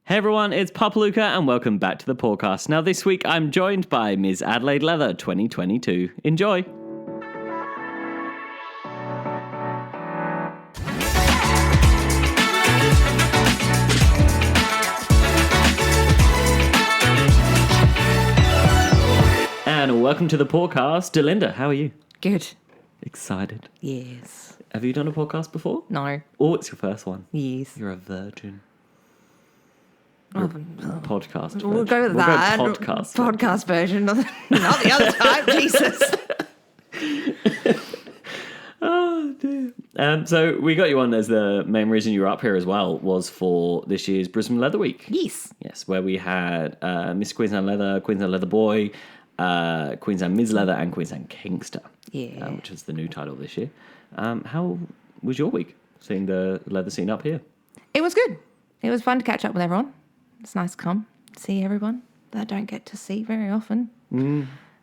Hey everyone, it's Pup Luca and welcome back to the Paw'dcast. Now this week I'm joined by Ms Adelaide Leather 2022. Enjoy! And welcome to the Paw'dcast. Delinda, how are you? Good. Excited? Yes. Have you done a podcast before? No. Oh, it's your first one. Yes. You're a virgin. Podcast. version. We'll go with that. Go podcast. Podcast version, not the other type. Jesus. Oh, dear. So we got you on as the main reason you were up here as well was for this year's Brisbane Leather Week. Yes. Yes, where we had Miss Queensland Leather, Queensland Leather Boy, Queensland Ms Leather and Queensland Kingster. Yeah. Which is the new title this year. How was your week, seeing the leather scene up here? It was good. It was fun to catch up with everyone. It's nice to come see everyone that I don't get to see very often.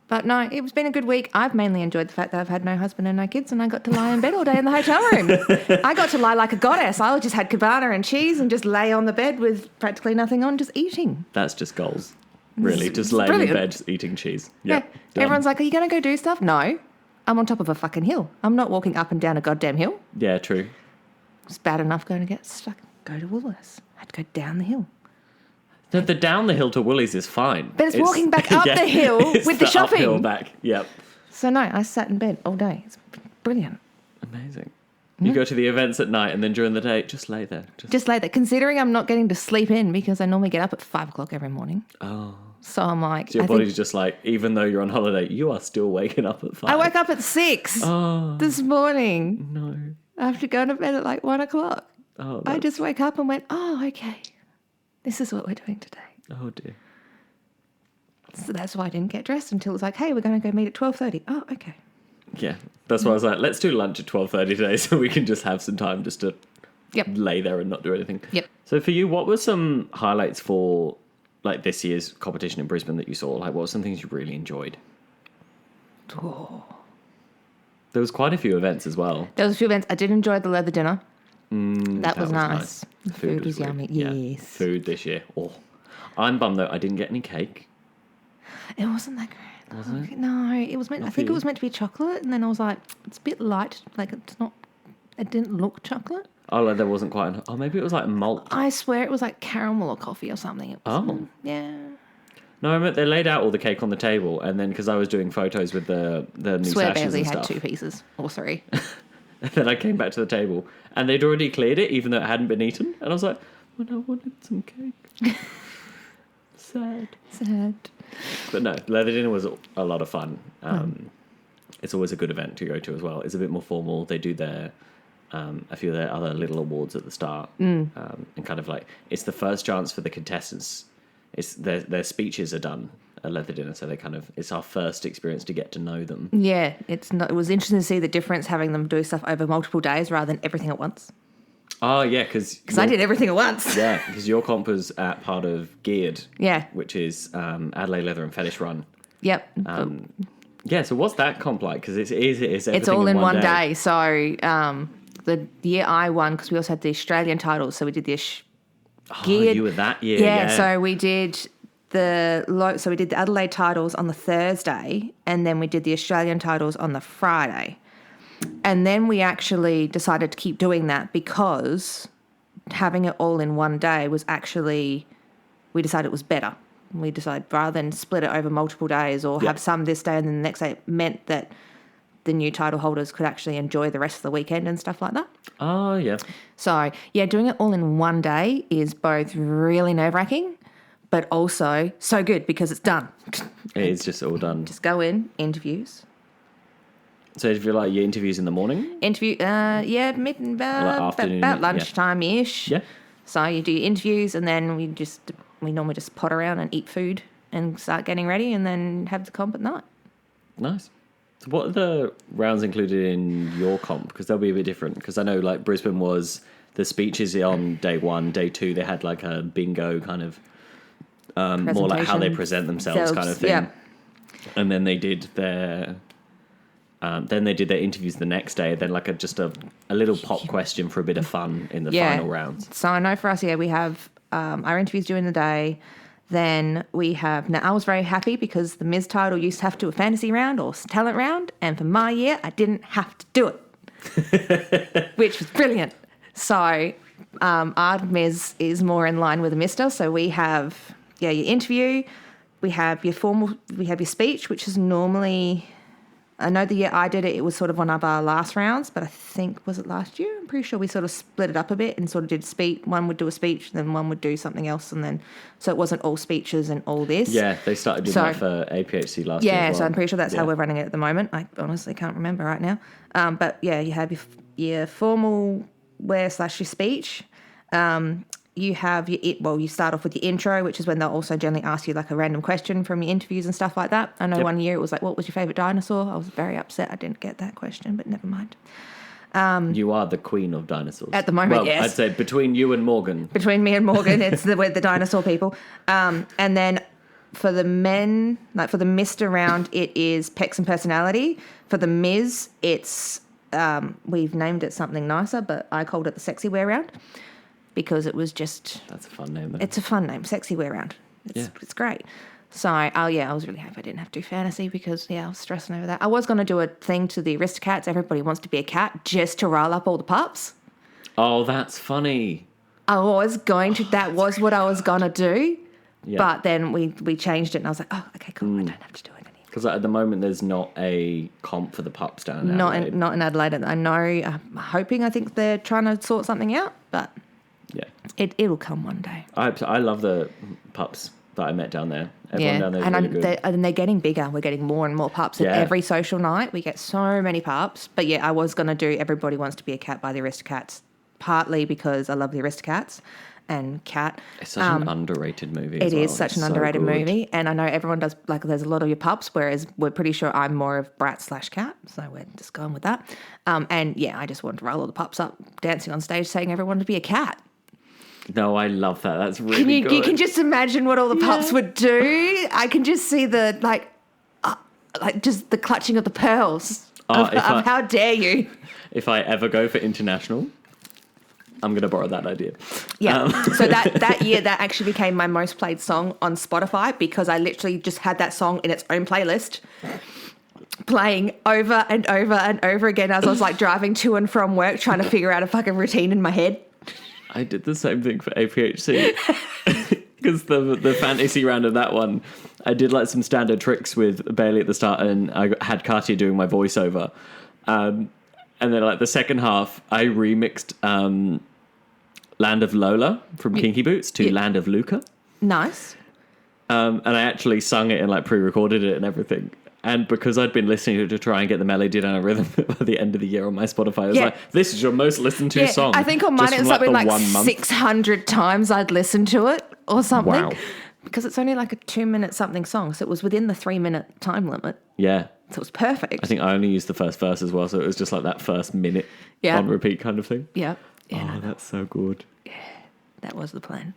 But no, it's been a good week. I've mainly enjoyed the fact that I've had no husband and no kids and I got to lie in bed all day in the hotel room. I got to lie like a goddess. I just had cabana and cheese and just lay on the bed with practically nothing on, just eating. That's just goals. Really, just laying in bed, just eating cheese. Yep, yeah. Everyone's like, are you going to go do stuff? No. I'm on top of a fucking hill. I'm not walking up and down a goddamn hill. Yeah, true. It's bad enough going to get stuck. Go to Woolworths. I had to go down the hill. The down the hill to Woolies is fine. But it's walking back up the hill with the shopping. Uphill back, yep. So no, I sat in bed all day. It's brilliant. Amazing. You go to the events at night and then during the day, just lay there. Just lay there. Considering I'm not getting to sleep in because I normally get up at 5 o'clock every morning. Oh. So I'm like... So your body's just like, even though you're on holiday, you are still waking up at 5. I woke up at 6 this morning. No. After going to bed at like 1 o'clock. Oh, I just woke up and went, oh, okay. This is what we're doing today. Oh, dear. So that's why I didn't get dressed until it was like, hey, we're going to go meet at 12:30. Oh, okay. Yeah. That's why I was like, let's do lunch at 12:30 today so we can just have some time just to lay there and not do anything. Yep. So for you, what were some highlights for like this year's competition in Brisbane that you saw? Like, what were some things you really enjoyed? Oh. There was quite a few events as well. There was a few events. I did enjoy the leather dinner. That was nice. The food was yummy. Yeah. Yes. Food this year. Oh. I'm bummed though I didn't get any cake. It wasn't that great. Was it? No, it was meant. I think it was meant to be chocolate, and then I was like, it's a bit light. Like it's not. It didn't look chocolate. Oh, like there wasn't quite. Maybe it was like malt. I swear it was like caramel or coffee or something. It was, yeah. No, I meant they laid out all the cake on the table, and then because I was doing photos with the new Swear sashes barely and had stuff, 2 pieces or 3. and then I came back to the table, and they'd already cleared it, even though it hadn't been eaten, and I was like, well, I wanted some cake. Sad. But no, leather dinner was a lot of fun. It's always a good event to go to as well. It's a bit more formal. They do their a few of their other little awards at the start, and kind of like it's the first chance for the contestants. It's their speeches are done at leather dinner, so they kind of it's our first experience to get to know them. Yeah, it was interesting to see the difference having them do stuff over multiple days rather than everything at once. Oh, yeah, because I did everything at once. Yeah, because your comp was at part of Geared. Yeah. Which is Adelaide Leather and Fetish Run. Yep. Yeah, so what's that comp like? Because it's everything it's all in one day. So the year I won, because we also had the Australian titles, so we did the Geared. You were that year. Yeah, so we did so we did the Adelaide titles on the Thursday, and then we did the Australian titles on the Friday. And then we actually decided to keep doing that because having it all in one day was actually, we decided it was better. We decided rather than split it over multiple days or have some this day and then the next day, it meant that the new title holders could actually enjoy the rest of the weekend and stuff like that. Oh, yeah. So, yeah, doing it all in one day is both really nerve-wracking but also so good because it's done. It's just all done. Just go in, interviews. So if you like your interviews in the morning? About lunchtime-ish. Yeah. So you do your interviews and then we normally just pot around and eat food and start getting ready and then have the comp at night. Nice. So what are the rounds included in your comp? Because they'll be a bit different. Because I know like Brisbane was the speeches on day 1, day 2, they had like a bingo kind of, more like how they present themselves kind of thing. Yeah. And then they did their... interviews the next day, then like just a little pop question for a bit of fun in the final rounds. So I know for us, we have our interviews during the day. Then we have, now I was very happy because the Ms title used to have to do a fantasy round or talent round. And for my year, I didn't have to do it, which was brilliant. So our Ms is more in line with a Mister. So we have, your interview, we have your speech, which is normally, I know the year I did it, it was sort of one of our last rounds, but I think, was it last year? I'm pretty sure we sort of split it up a bit and sort of did speech. One would do a speech, then one would do something else, and then, so it wasn't all speeches and all this. Yeah, they started doing that for APHC last year. Yeah, as well. so I'm pretty sure that's how we're running it at the moment. I honestly can't remember right now. But yeah, you have your formal wear / your speech. You have you start off with your intro, which is when they'll also generally ask you like a random question from your interviews and stuff like that. I know one year it was like, what was your favourite dinosaur? I was very upset I didn't get that question, but never mind. You are the queen of dinosaurs. At the moment, yes. I'd say between you and Morgan. Between me and Morgan, we're the dinosaur people. And then for the men, like for the Mr. round, it is pecs and personality. For the Ms, it's, we've named it something nicer, but I called it the sexy wear round. Because it was just... That's a fun name, though. It's a fun name, sexy wear round. It's great. So, I was really happy I didn't have to do fantasy because, I was stressing over that. I was going to do a thing to the Aristocats. Everybody wants to be a cat just to rile up all the pups. Oh, that's funny. I was going to... That was what I was going to do. Yeah. But then we changed it and I was like, oh, okay, cool. I don't have to do it anymore. Because at the moment, there's not a comp for the pups down in Adelaide. Not in Adelaide. I know, I'm hoping, I think they're trying to sort something out, but... Yeah, it'll come one day. I love the pups that I met down there. Everyone down there is really good. And they're getting bigger. We're getting more and more pups. And every social night we get so many pups. But I was going to do Everybody Wants to Be a Cat by the Aristocats, partly because I love the Aristocats and Cat. It's such an underrated movie. It is such an underrated movie, and I know everyone does. Like, there's a lot of your pups, whereas we're pretty sure I'm more of Brat / Cat, so we're just going with that. I just wanted to roll all the pups up, dancing on stage, saying everyone to be a cat. No, I love that. That's really good. You can just imagine what all the pups would do. I can just see the, just the clutching of the pearls of how dare you. If I ever go for international, I'm going to borrow that idea. Yeah. So that year, that actually became my most played song on Spotify because I literally just had that song in its own playlist playing over and over and over again as I was like driving to and from work trying to figure out a fucking routine in my head. I did the same thing for APHC because the fantasy round of that one, I did like some standard tricks with Bailey at the start and I had Katia doing my voiceover. And then like the second half, I remixed Land of Lola from Kinky Boots to Land of Luca. Nice. And I actually sung it and like pre-recorded it and everything. And because I'd been listening to it to try and get the melody down a rhythm by the end of the year on my Spotify, I was like, this is your most listened to song. I think on mine it was something like 600 times I'd listened to it or something. Wow. Because it's only like a 2-minute something song, so it was within the 3-minute time limit. Yeah. So it was perfect. I think I only used the first verse as well, so it was just like that first minute on repeat kind of thing. Yeah. That's so good. Yeah, that was the plan.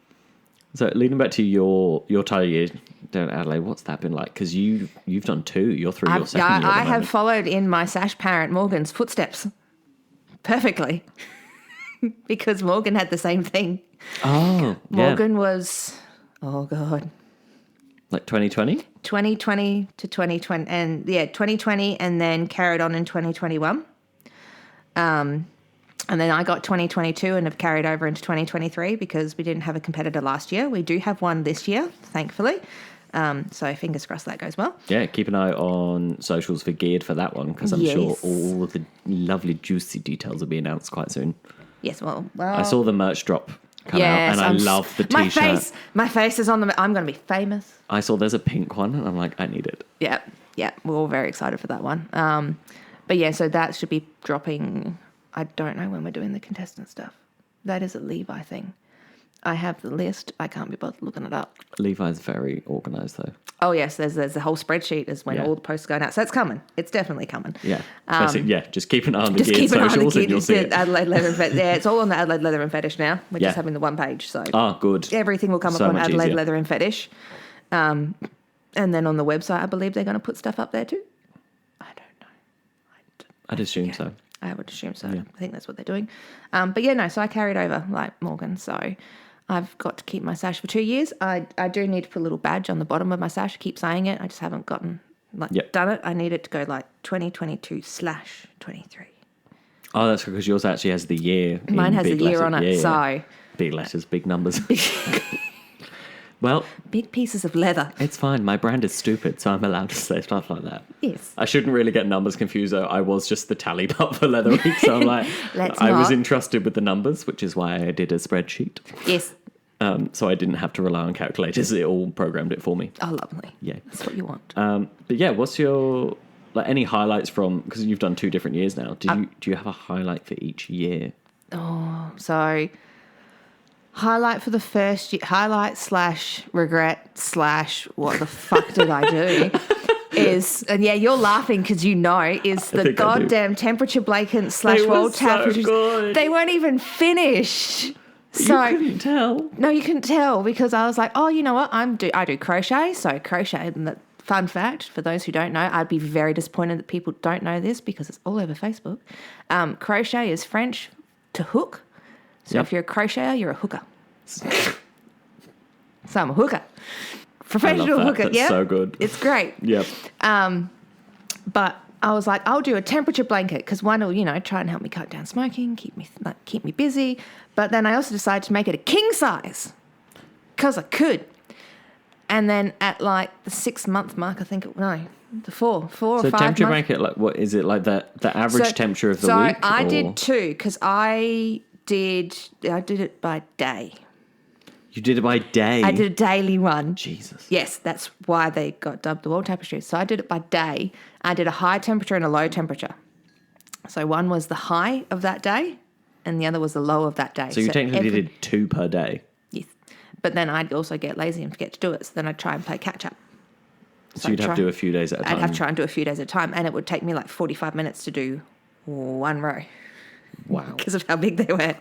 So leading back to your title year down at Adelaide, what's that been like? Because you've done 2. You're through your second year. I have followed in my Sash parent Morgan's footsteps perfectly because Morgan had the same thing. Oh, Morgan was, oh God. Like 2020? 2020 to 2020. And 2020 and then carried on in 2021. And then I got 2022 and have carried over into 2023 because we didn't have a competitor last year. We do have one this year, thankfully. So fingers crossed that goes well. Yeah, keep an eye on socials for Geared for that one because I'm sure all of the lovely juicy details will be announced quite soon. Yes, well. I saw the merch drop come out and I love the t-shirt. My face is on the... I'm going to be famous. I saw there's a pink one and I'm like, I need it. Yeah, we're all very excited for that one. But so that should be dropping... I don't know when we're doing the contestant stuff. That is a Levi thing. I have the list. I can't be bothered looking it up. Levi's very organised though. Oh yes, there's a whole spreadsheet as when all the posts are going out. So it's coming. It's definitely coming. Yeah. Just keep an eye on the Geared socials and you'll see it. Adelaide Leather and Fetish. Yeah, it's all on the Adelaide Leather and Fetish now. We're just having the one page. So good. Everything will come up on Adelaide Leather and Fetish. And then on the website, I believe they're going to put stuff up there too. I don't know. I'd assume so. I would assume so. Yeah. I think that's what they're doing. So I carried over like Morgan. So I've got to keep my sash for 2 years. I do need to put a little badge on the bottom of my sash. I keep saying it. I just haven't gotten done it. I need it to go like 2022/23. Oh, that's because yours actually has the year. Mine has the year on it, so big letters, big numbers. Well, big pieces of leather. It's fine. My brand is stupid, so I'm allowed to say stuff like that. Yes. I shouldn't really get numbers confused, though. I was just the tally butt for Leather Week, so I'm like, I was entrusted with the numbers, which is why I did a spreadsheet. Yes. So I didn't have to rely on calculators. It all programmed it for me. Oh, lovely. Yeah. That's what you want. But yeah, what's your, any highlights from, because you've done 2 different years now. Do you have a highlight for each year? Oh, so highlight for the first year, highlight/regret/ what the fuck did I do? And you're laughing because is the goddamn temperature blanket / wall tapestries. So they weren't even finished. So you couldn't tell. No, you couldn't tell because I was like, oh, you know what? I do crochet. So crochet, and the fun fact for those who don't know, I'd be very disappointed that people don't know this because it's all over Facebook. Crochet is French to hook. So if you're a crocheter, you're a hooker. So I'm a hooker. Professional hooker. Yeah, so good. It's great. Yep. But I was like, I'll do a temperature blanket because one will, try and help me cut down smoking, keep me busy. But then I also decided to make it a king size because I could. And then at like the 6-month mark, I think the 4 or 5 months. So temperature blanket, what is it like the average temperature of the week? So I did 2 because I did it by day. You did it by day? I did a daily one. Jesus. Yes, that's why they got dubbed the wall tapestries. So I did it by day. I did a high temperature and a low temperature. So one was the high of that day and the other was the low of that day. So you technically did 2 per day? Yes. But then I'd also get lazy and forget to do it. So then I'd try and play catch up. So you'd have to do a few days at a time? I'd have to try and do a few days at a time. And it would take me like 45 minutes to do 1 row. Wow. Because of how big they were.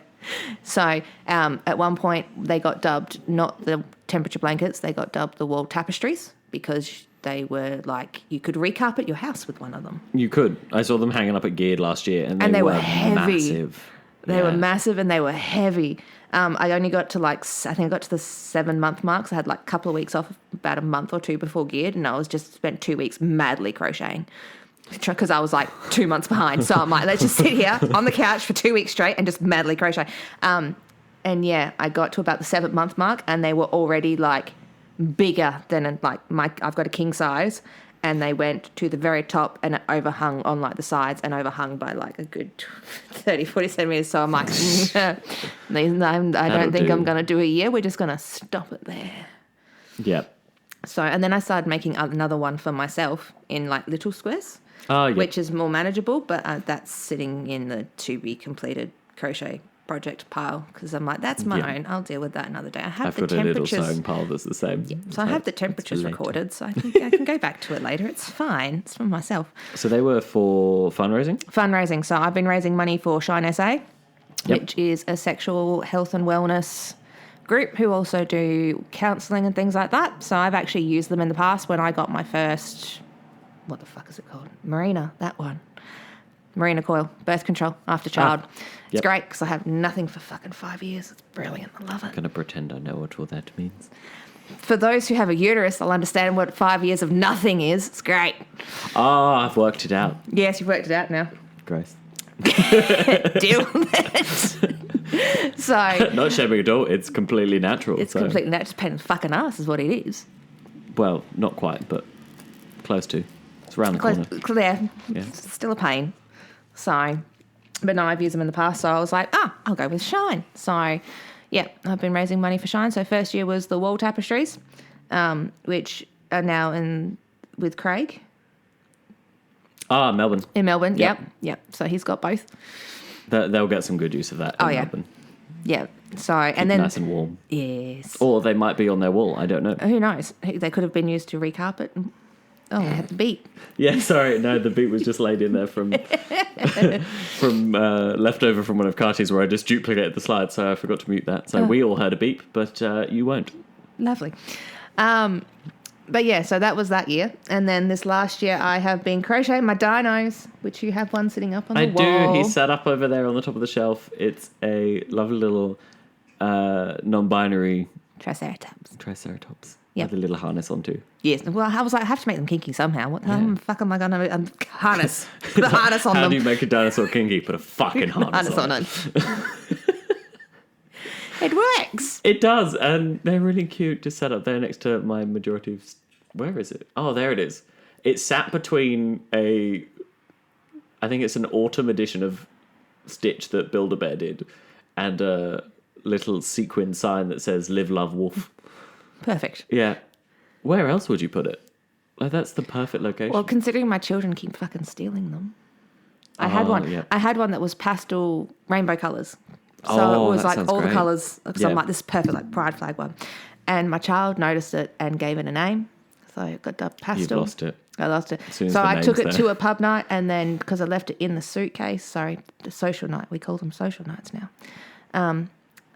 So at one point they got dubbed not the temperature blankets, they got dubbed the wall tapestries because they were like you could recarpet your house with one of them. You could. I saw them hanging up at Geared last year and they were heavy. Massive. They were massive and they were heavy. I only got to I think I got to the 7-month mark. So I had like a couple of weeks off, about a month or 2 before Geared, and I was just spent 2 weeks madly crocheting. Because I was like 2 months behind. So I'm like, let's just sit here on the couch for 2 weeks straight and just madly crochet. And I got to about the 7th-month mark and they were already like bigger than I've got a king size. And they went to the very top and it overhung on like the sides and overhung by like a good 30, 40 centimeters. So I'm like, I don't think I'm going to do a year. We're just going to stop it there. Yep. So, and then I started making another one for myself in like little squares. Oh, yeah. Which is more manageable, but that's sitting in the to-be-completed crochet project pile because I'm like, that's my own. I'll deal with that another day. I've got a little sewing pile that's the same. Yeah. So I have the temperatures recorded, so I can go back to it later. It's fine. It's for myself. So they were for fundraising? Fundraising. So I've been raising money for Shine SA, which is a sexual health and wellness group who also do counselling and things like that. So I've actually used them in the past when I got my first... What the fuck is it called? Marina, that one. Marina coil, birth control after child. It's great because I have nothing for fucking 5 years. It's brilliant. I love it. I'm going to pretend I know what all that means. For those who have a uterus, they'll understand what 5 years of nothing is. It's great. Oh, I've worked it out. Yes, you've worked it out now. Gross. Deal with it. So... Not shaming at all. It's completely natural. It's completely natural. It's pain in the fucking ass is what it is. Well, not quite, but close to. It's around the corner. Yeah. It's still a pain. So, but no, I've used them in the past. So I was like, I'll go with Shine. So, yeah, I've been raising money for Shine. So first year was the wall tapestries, which are now with Craig. Melbourne. In Melbourne, yep. So he's got both. They'll get some good use of that in Melbourne. Yeah. So, and then... nice and warm. Yes. Or they might be on their wall. I don't know. Who knows? They could have been used to recarpet. Oh, I had the beat. Yeah, sorry. No, the beat was just laid in there from leftover from one of Carty's where I just duplicated the slide, so I forgot to mute that. So we all heard a beep, but you won't. Lovely. But yeah, so that was that year. And then this last year I have been crocheting my dinos, which you have one sitting up on the wall. I do. He's sat up over there on the top of the shelf. It's a lovely little non-binary Triceratops. with a little harness on too. Yes. Well, I was like, I have to make them kinky somehow. What the fuck am I going to harness? Put a harness on How them. do you make a dinosaur kinky? Put a fucking harness on it. It works. It does, and they're really cute to set up there next to my majority of... Where is it? Oh, there it is. It's sat between I think it's an autumn edition of Stitch that Build-A-Bear did, and a little sequin sign that says "Live, Love, Wolf." Perfect. Yeah. Where else would you put it? Like, that's the perfect location. Well, considering my children keep fucking stealing them. I had one. Yeah. I had one that was pastel rainbow colours. So Oh, it was that like sounds all great. the colours. Because Yeah. I'm like, this is perfect, like pride flag one. And my child noticed it and gave it a name. So I got the pastel. You've lost it. I lost it. soon as So the I took it name's to there. a pub night, and then because I left it in the suitcase, the social night, we call them social nights now,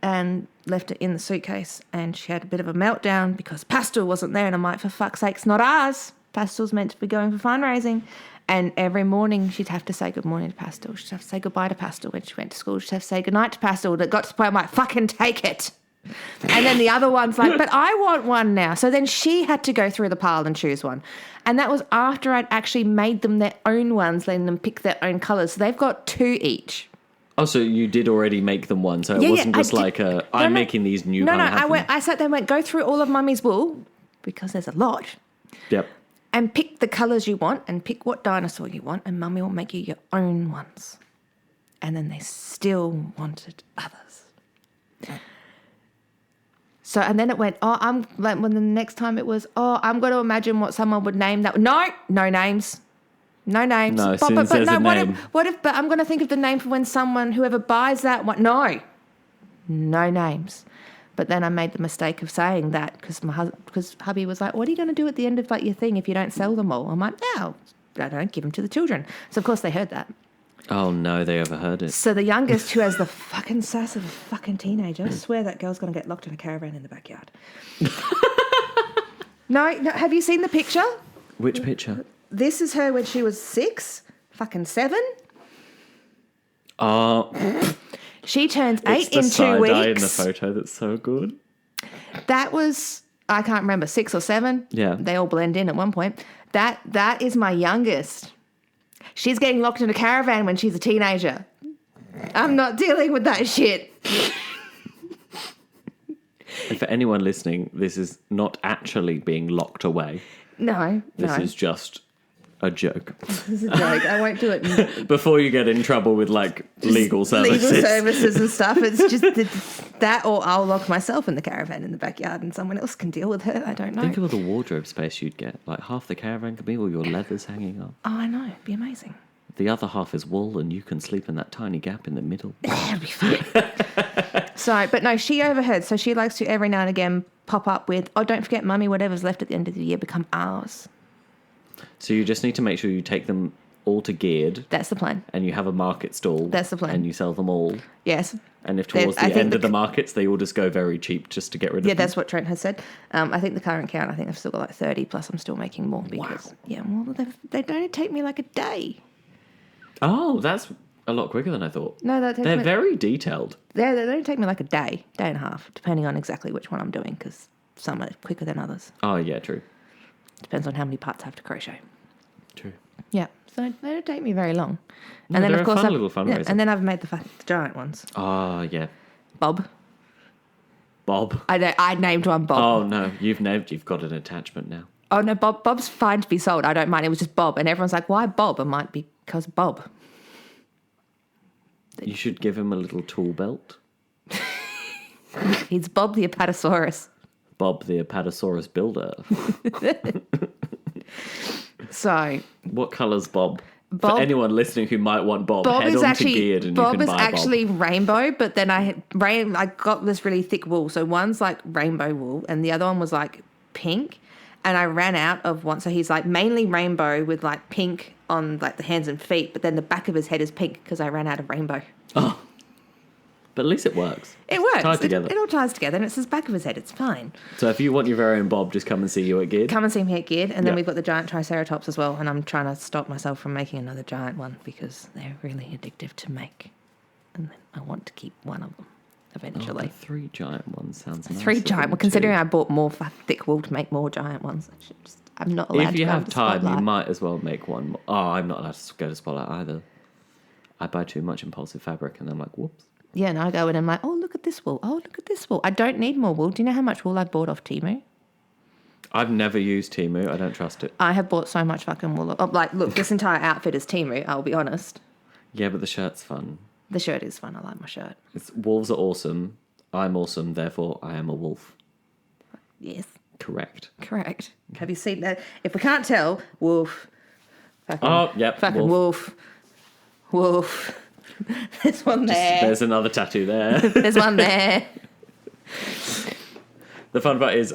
and left it in the suitcase, and she had a bit of a meltdown because pastel wasn't there, and I'm like, for fuck's sake, it's not ours. Pastel's meant to be going for fundraising. And every morning she'd have to say good morning to pastel. She'd have to say goodbye to pastel when she went to school. She'd have to say goodnight to pastel. It got to the point I'm like, fucking take it. And then the other one's like, but I want one now. So then she had to go through the pile and choose one. And that was after I'd actually made them their own ones, letting them pick their own colours. So they've got 2 each. Oh, so you did already make them one, so it wasn't just like I'm making these new. No, I sat there and went, go through all of Mummy's wool, because there's a lot, Yep. and pick the colours you want and pick what dinosaur you want, and Mummy will make you your own ones. And then they still wanted others. So, and then it went, I'm like, when the next time it was, I'm going to imagine what someone would name that. No names. No names. No, as soon as there's a name. What if, but I'm going to think of the name for when whoever buys that one. No names. But then I made the mistake of saying that because hubby was like, what are you going to do at the end of like your thing if you don't sell them all? I'm like, no, I don't give them to the children. So of course they heard that. Oh no, they overheard it. So the youngest, who has the fucking sass of a fucking teenager, I swear that girl's going to get locked in a caravan in the backyard. No, have you seen the picture? Which picture? This is her when she was 6, fucking 7. Oh, She turns 8 it's the in 2 side-eye weeks. in the photo that's so good. That was, I can't remember, 6 or 7. Yeah. They all blend in at one point. That is my youngest. She's getting locked in a caravan when she's a teenager. I'm not dealing with that shit. And for anyone listening, this is not actually being locked away. No. This is just a joke. This is a joke. I won't do it. Before you get in trouble with like legal services. Legal services and stuff. It's just that, or I'll lock myself in the caravan in the backyard and someone else can deal with her. I don't know. Think of all the wardrobe space you'd get. Like half the caravan could be all your leathers hanging up. Oh, I know. It'd be amazing. The other half is wool and you can sleep in that tiny gap in the middle. That'd be fine. So, but no, she overheard. So she likes to every now and again pop up with, oh, don't forget, Mummy, whatever's left at the end of the year become ours. So you just need to make sure you take them all to Geared. That's the plan. And you have a market stall. That's the plan. And you sell them all. Yes. And if towards the end of the markets, they all just go very cheap just to get rid of them. Yeah, that's what Trent has said. I think the current count, I think I've still got like 30, plus I'm still making more because, yeah, well, they don't take me like a day. Oh, that's a lot quicker than I thought. No, they're very detailed. They don't take me like a day and a half, depending on exactly which one I'm doing, because some are quicker than others. Oh, yeah, true. Depends on how many parts I have to crochet. True. Yeah, so they don't take me very long. No, And then, they're of course, a fun little fundraiser. Yeah, and then I've made the giant ones. Oh, yeah. Bob. I named one Bob. Oh, no, you've got an attachment now. Oh, no, Bob's fine to be sold. I don't mind. It was just Bob. And everyone's like, why Bob? It might be because Bob. You should give him a little tool belt. He's Bob the Apatosaurus. Bob the Apatosaurus builder. So. What colour's Bob? For anyone listening who might want Bob, head on to Geared and you can buy Bob. Bob is actually rainbow, but then I got this really thick wool. So one's like rainbow wool and the other one was like pink. And I ran out of one. So he's like mainly rainbow with like pink on like the hands and feet. But then the back of his head is pink because I ran out of rainbow. Oh. But at least it works. It works. Tied together. It all ties together and it's his back of his head. It's fine. So if you want your very own Bob, just come and see you at Geared. Come and see me at Geared. And then we've got the giant Triceratops as well. And I'm trying to stop myself from making another giant one because they're really addictive to make. And then I want to keep one of them. eventually. 3 giant ones sounds nice. 3 giant. Well, considering I bought more thick wool to make more giant ones, I'm not allowed to. If you go have into time, Spotlight. you might as well make one more. Oh, I'm not allowed to go to Spotlight either. I buy too much impulsive fabric and I'm like, whoops. Yeah, and I go in and I'm like, oh, look at this wool. Oh, look at this wool. I don't need more wool. Do you know how much wool I've bought off Temu? I've never used Temu. I don't trust it. I have bought so much fucking wool. Like, look, this entire outfit is Temu, I'll be honest. Yeah, but the shirt's fun. The shirt is fun. I like my shirt. Wolves are awesome. I'm awesome. Therefore, I am a wolf. Yes. Correct. Have you seen that? If we can't tell, wolf. Fucking, Fucking wolf. There's one there. There's another tattoo there. There's one there. The fun part is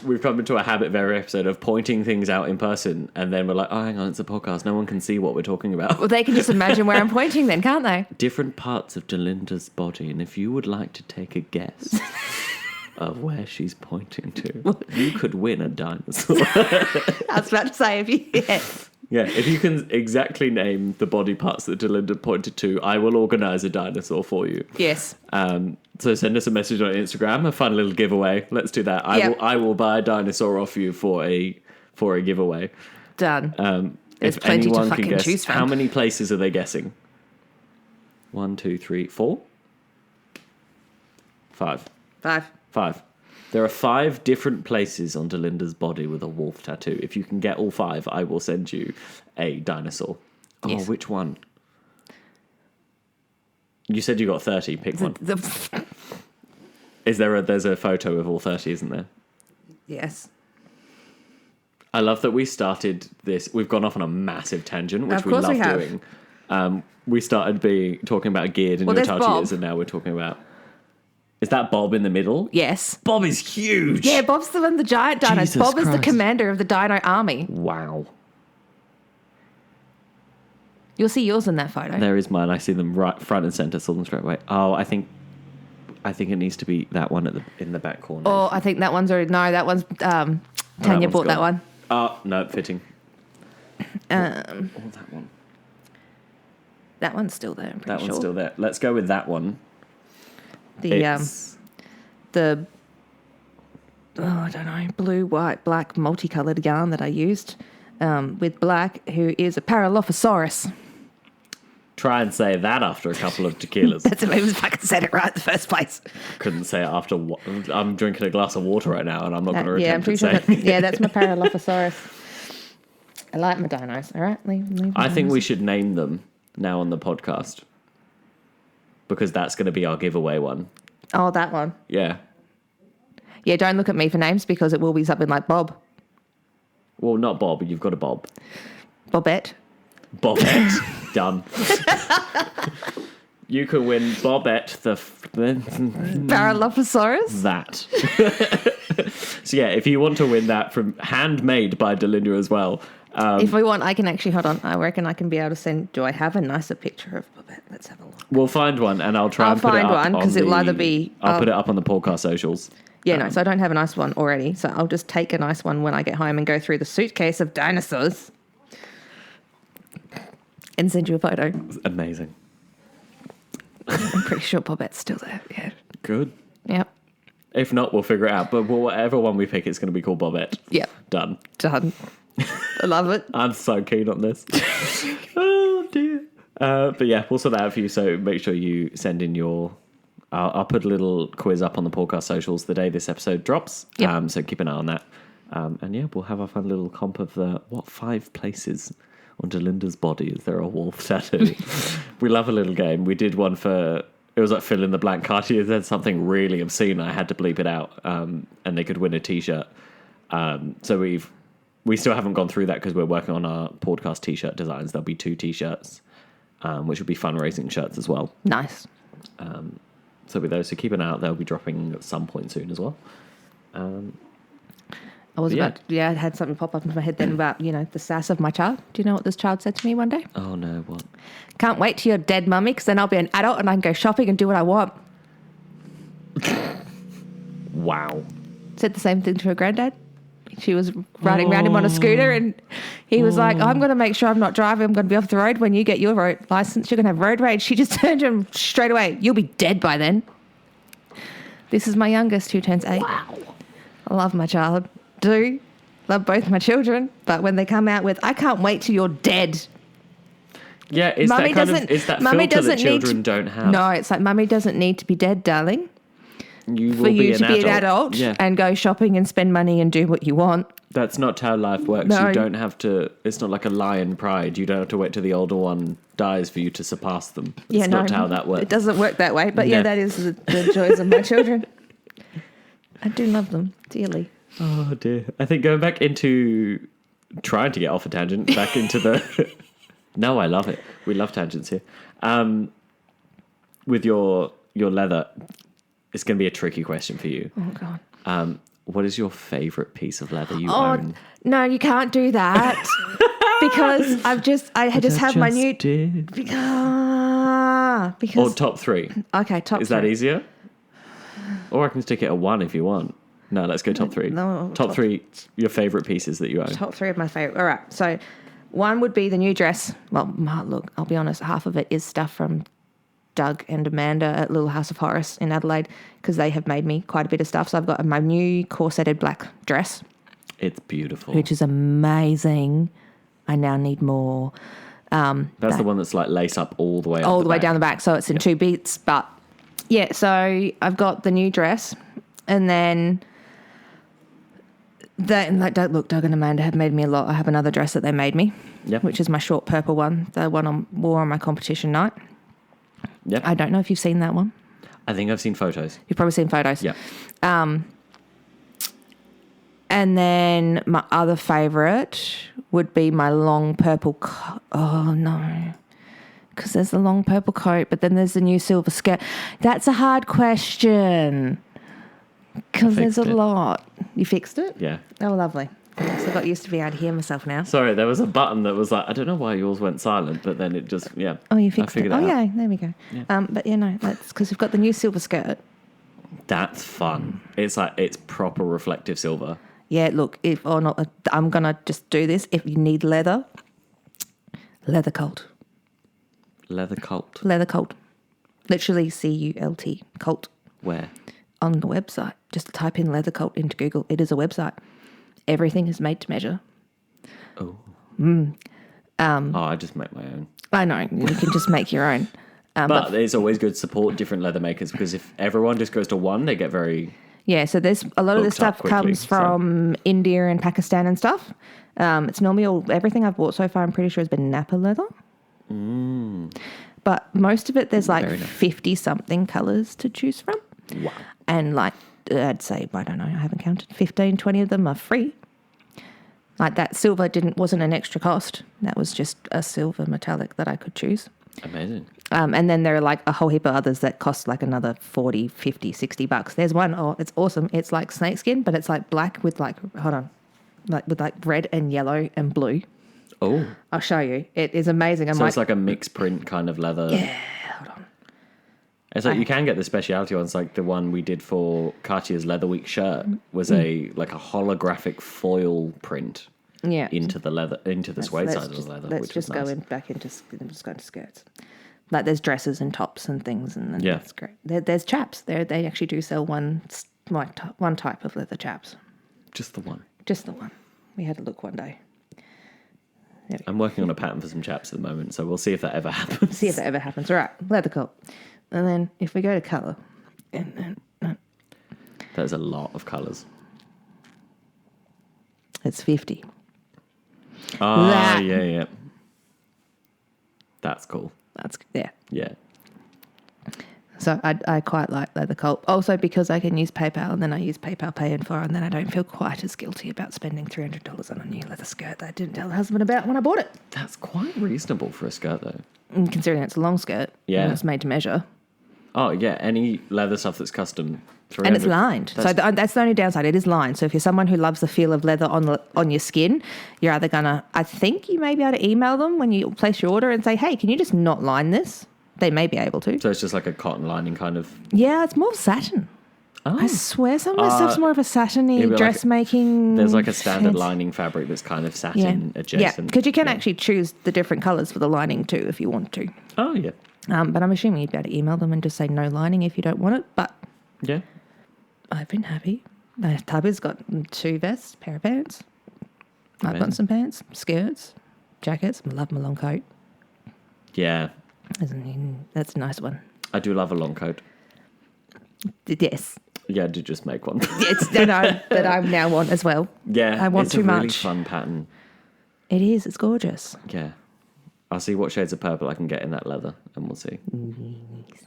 we've come into a habit of every episode of pointing things out in person, and then we're like, oh, hang on, it's a podcast. No one can see what we're talking about. Well, they can just imagine where I'm pointing then, can't they? Different parts of Delinda's body, and if you would like to take a guess of where she's pointing to, you could win a dinosaur. I was about to say, yes. Yeah, if you can exactly name the body parts that Delinda pointed to, I will organise a dinosaur for you. Yes. So send us a message on Instagram, a fun little giveaway. Let's do that. I will buy a dinosaur off you for a giveaway. Done. There's If plenty anyone to can fucking guess, choose from. how many places are they guessing? 1, 2, 3, 4? 5. 5. There are 5 different places on Delinda's body with a wolf tattoo. If you can get all 5, I will send you a dinosaur. Oh, Yes. which one? You said you got 30. Pick one. There's a photo of all 30, isn't there? Yes. I love that we started this. We've gone off on a massive tangent, which Of we course love we have. doing. We started talking about geared in your there's child Bob. years, and now we're talking about. Is that Bob in the middle? Yes. Bob is huge. Yeah, Bob's the one, the giant dino. Jesus Bob is the Christ. commander of the dino army. Wow. You'll see yours in that photo. There is mine. I see them right front and center. Saw them straight away. Oh, I think it needs to be that one in the back corner. Oh, I think that one's already... No, that one's... Tanya one's bought that gone. one. Oh, no, fitting. That one. That one's still there, I'm pretty That sure. one's still there. Let's go with that one. The It's- I don't know, blue, white, black, multicolored yarn that I used with black, who is a Paralophosaurus. Try and say that after a couple of tequilas. That's amazing if I could said it right in the first place. Couldn't say it after. I'm drinking a glass of water right now, and I'm not going to Yeah, I'm attempt pretty to sure. say. Yeah, that's my Paralophosaurus. I like my dinos. All right, leave I think we should name them now on the podcast because that's going to be our giveaway one. Oh, that one. Yeah. Yeah, don't look at me for names because it will be something like Bob. Well, not Bob, but you've got a Bob. Bobette. Bobette. Done. You can win Bobette Paralophosaurus. that. So yeah, if you want to win that from handmade by Delinda as well. If we want, I can actually, hold on, I reckon I can be able to send, do I have a nicer picture of Bobette? Let's have a look. We'll find one and I'll try I'll and put it find up one, 'cause on it'll either be- I'll put it up on the podcast socials. Yeah, no, so I don't have a nice one already, so I'll just take a nice one when I get home and go through the suitcase of dinosaurs and send you a photo. Amazing. I'm pretty sure Bobette's still there, yeah. Good. Yep. If not, we'll figure it out. But whatever one we pick, it's going to be called Bobette. Yep. Done. Done. I love it. I'm so keen on this. Oh, dear. But yeah, we'll sort that out for you. So make sure you send in your... I'll put a little quiz up on the podcast socials the day this episode drops. Yep. So keep an eye on that. And yeah, we'll have a fun little comp of 5 places on Delinda's body is there a wolf tattoo. We love a little game. We did one for... It was like fill in the blank. Cartier said something really obscene. I had to bleep it out. And they could win a T-shirt. So we still haven't gone through that because we're working on our podcast T-shirt designs. There'll be 2 T-shirts, which will be fundraising shirts as well. Nice. So with those, so keep an eye out. They'll be dropping at some point soon as well. I had something pop up into my head then about, the sass of my child. Do you know what this child said to me one day? Oh no, what? Can't wait till you're dead, mummy, because then I'll be an adult and I can go shopping and do what I want. Wow. Said the same thing to her granddad. She was riding around him on a scooter and he was like, I'm going to make sure I'm not driving. I'm going to be off the road when you get your road license. You're going to have road rage. She just turned to him straight away. You'll be dead by then. This is my youngest who turns 8. Wow. I love my child. Do love both my children, but when they come out with, I can't wait till you're dead. Yeah, is that filter that children don't have? No, it's like, Mummy doesn't need to be dead, darling. You will for you be to be an adult and go shopping and spend money and do what you want. That's not how life works. No. You don't have to. It's not like a lion pride. You don't have to wait till the older one dies for you to surpass them. It's not how that works. It doesn't work that way. But that is the joys of my children. I do love them dearly. Oh dear. I think going back into trying to get off a tangent, back into the. No, I love it. We love tangents here. With your leather, it's going to be a tricky question for you. Oh God. What is your favourite piece of leather you own? No, you can't do that because I have my new. Because or top 3. Okay, top 3. Is that easier? Or I can stick it at 1 if you want. No, let's go top 3. No, top 3. Your favourite pieces that you own. Top 3 of my favourite. All right, so 1 would be the new dress. Well, look, I'll be honest. Half of it is stuff from Doug and Amanda at Little House of Horrors in Adelaide because they have made me quite a bit of stuff. So I've got my new corseted black dress. It's beautiful. Which is amazing. I now need more. That's the one that's like lace up all the way all the way down the back. So it's in 2 bits. But yeah, so I've got the new dress and then Doug and Amanda have made me a lot. I have another dress that they made me, which is my short purple one, the one I wore on my competition night. Yep. I don't know if you've seen that one. I think I've seen photos. You've probably seen photos. Yeah. And then my other favourite would be my long purple coat. Oh, no. Because there's the long purple coat, but then there's the new silver skirt. That's a hard question. Because there's a lot. You fixed it? Yeah. Oh, lovely. So I got used to being able to hear myself now. Sorry, there was a button that was like, I don't know why yours went silent, but then it just, Oh, you fixed it. Oh, yeah, there we go. Yeah. But, no, that's because we've got the new silver skirt. That's fun. It's like, it's proper reflective silver. Yeah, look, I'm going to just do this. If you need leather cult. Leather cult. Leather cult. Literally CULT, cult. Where? On the website. Just type in leather cult into Google. It is a website. Everything is made to measure. Oh. I just make my own. I know. You can just make your own. But it's always good to support different leather makers because if everyone just goes to one, they get very... Yeah, so there's a lot of this stuff comes from India and Pakistan and stuff. It's normally everything I've bought so far, I'm pretty sure has been Napa leather. But most of it, there's like 50-something colours to choose from. Wow. And like, I'd say, I don't know, I haven't counted, 15, 20 of them are free. Like that silver wasn't an extra cost. That was just a silver metallic that I could choose. Amazing. And then there are like a whole heap of others that cost like another 40, 50, $60. There's one, it's awesome. It's like snakeskin, but it's like black with like, with like red and yellow and blue. Oh. I'll show you. It is amazing. It's like a mixed print kind of leather. Yeah, hold on. It's like you can get the specialty ones, like the one we did for Cartier's Leather Week shirt was a holographic foil print. Yeah. Into the leather, into the suede side of the leather. Let's just go back into skirts. Like there's dresses and tops and things, and that's great. There's chaps. They actually do sell one type of leather chaps. Just the one. Just the one. We had a look one day. I'm working on a pattern for some chaps at the moment, so we'll see if that ever happens. All right, leather coat. And then if we go to colour, there's a lot of colours. It's 50. Oh, yeah. That's cool. Yeah. So I quite like leather cult. Also because I can use PayPal and then I use PayPal Pay in 4 and then I don't feel quite as guilty about spending $300 on a new leather skirt that I didn't tell the husband about when I bought it. That's quite reasonable for a skirt though. And considering it's a long skirt. Yeah. And it's made to measure. Oh, yeah. Any leather stuff that's custom. And it's lined. So that's the only downside. It is lined. So if you're someone who loves the feel of leather on your skin, you're either going to, I think you may be able to email them when you place your order and say, hey, can you just not line this? They may be able to. So it's just like a cotton lining kind of... Yeah, it's more satin. Oh. I swear some of the stuff's more of a satiny dressmaking. There's like a standard lining fabric that's kind of satin adjacent. Yeah, because you can actually choose the different colours for the lining too if you want to. Oh, yeah. But I'm assuming you'd be able to email them and just say no lining if you don't want it. But yeah. I've been happy. My hubby's got 2 vests, pair of pants. I've got some pants, skirts, jackets. I love my long coat. Yeah. That's a nice one. I do love a long coat. Yes. Yeah, I did just make one. It's that I now want as well. Yeah. I want it's too a really much. fun pattern. It is. It's gorgeous. Yeah. I'll see what shades of purple I can get in that leather, and we'll see.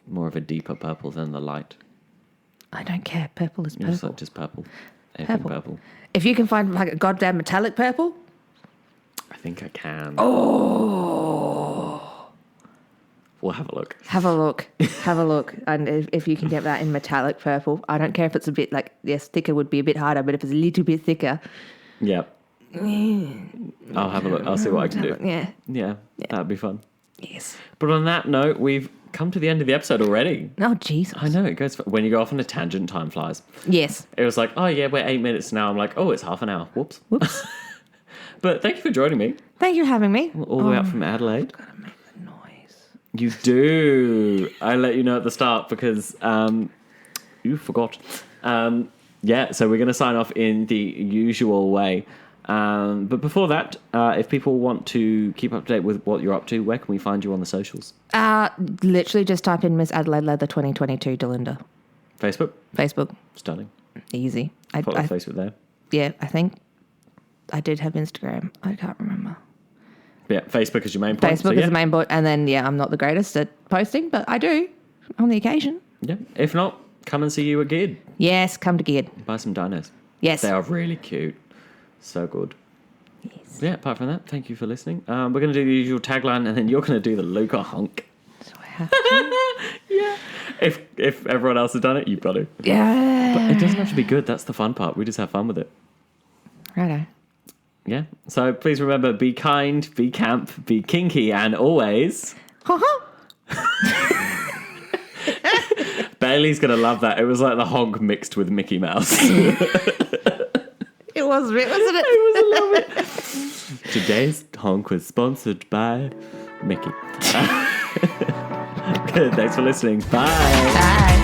More of a deeper purple than the light. I don't care. Purple is purple. It's like just purple. Anything purple. If you can find like a goddamn metallic purple. I think I can. Oh. We'll have a look. Have a look. Have a look. And if you can get that in metallic purple, I don't care if it's a bit like, yes, thicker would be a bit harder, but if it's a little bit thicker. Yeah. I'll have a look. I'll see what I can do. Yeah. That'd be fun. Yes. But on that note, we've come to the end of the episode already. Oh, Jesus. I know, it goes... When you go off on a tangent, time flies. Yes. It was like, oh, yeah, we're 8 minutes now. I'm like, oh, it's half an hour. Whoops. But thank you for joining me. Thank you for having me. All the way up from Adelaide. I've got to make the noise. You do. I let you know at the start because you forgot. Yeah, so we're going to sign off in the usual way. But before that, if people want to keep up to date with what you're up to, where can we find you on the socials? Literally just type in Ms Adelaide Leather 2022 Delinda. Facebook. Stunning. Easy. Follow Facebook there. Yeah, I think I did have Instagram. I can't remember. Yeah, Facebook is your main point. Facebook is the main point. And then, I'm not the greatest at posting, but I do on the occasion. Yeah. If not, come and see you at Geared. Yes, come to Geared. Buy some dinos. Yes. They are really cute. So good. Yes. Yeah, apart from that, thank you for listening. We're going to do the usual tagline, and then you're going to do the Luca honk. So I have to. Yeah. If everyone else has done it, you've got to. Yeah. But it doesn't have to be good. That's the fun part. We just have fun with it. Righto. Yeah. So please remember, be kind, be camp, be kinky, and always... Bailey's going to love that. It was like the honk mixed with Mickey Mouse. It was a bit, wasn't it? It was a little bit. Today's honk was sponsored by Mickey. Good. Thanks for listening. Bye. Bye.